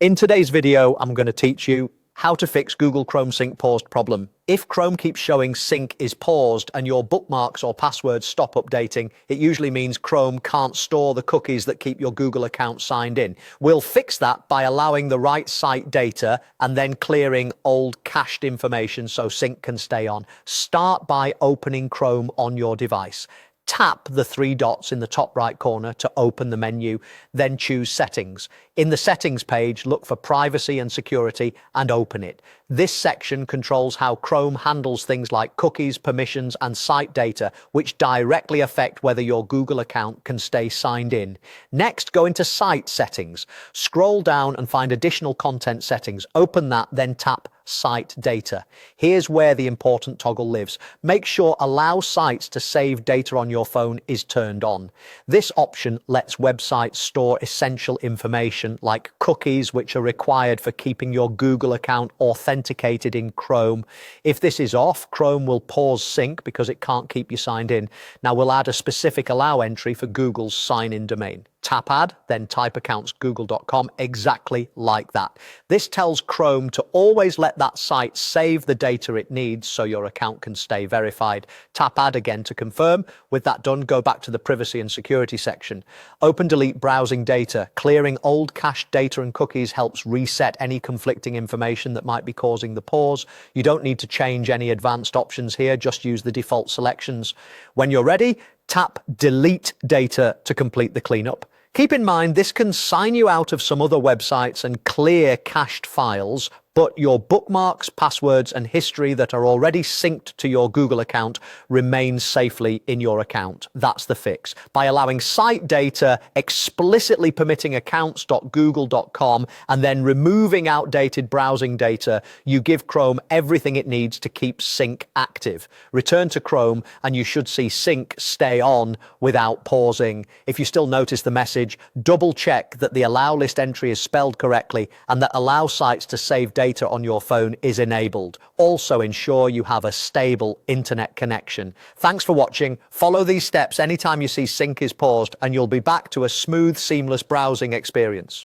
In today's video, I'm going to teach you how to fix Google Chrome sync paused problem. If Chrome keeps showing sync is paused and your bookmarks or passwords stop updating, it usually means Chrome can't store the cookies that keep your Google account signed in. We'll fix that by allowing the right site data and then clearing old cached information so sync can stay on. Start by opening Chrome on your device. Tap the three dots in the top right corner to open the menu, then choose Settings. In the Settings page, look for Privacy and Security and open it. This section controls how Chrome handles things like cookies, permissions, and site data, which directly affect whether your Google account can stay signed in. Next, go into Site Settings. Scroll down and find Additional Content Settings. Open that, then tap Site Data. Here's where the important toggle lives. Make sure Allow Sites to Save Data on your phone is turned on. This option lets websites store essential information like cookies, which are required for keeping your Google account authenticated in Chrome. If this is off, Chrome will pause sync because it can't keep you signed in. Now we'll add a specific allow entry for Google's sign-in domain. Tap Add, then type accounts.google.com exactly like that. This tells Chrome to always let that site save the data it needs so your account can stay verified. Tap Add again to confirm. With that done, go back to the Privacy and Security section. Open Delete Browsing Data. Clearing old cached data and cookies helps reset any conflicting information that might be causing the pause. You don't need to change any advanced options here, just use the default selections. When you're ready, tap Delete Data to complete the cleanup. Keep in mind, this can sign you out of some other websites and clear cached files, but your bookmarks, passwords, and history that are already synced to your Google account remain safely in your account. That's the fix. By allowing site data, explicitly permitting accounts.google.com, and then removing outdated browsing data, you give Chrome everything it needs to keep sync active. Return to Chrome, and you should see sync stay on without pausing. If you still notice the message, double check that the allow list entry is spelled correctly and that allow sites to save data on your phone is enabled. Also ensure you have a stable internet connection. Thanks for watching. Follow these steps anytime you see sync is paused and you'll be back to a smooth, seamless browsing experience.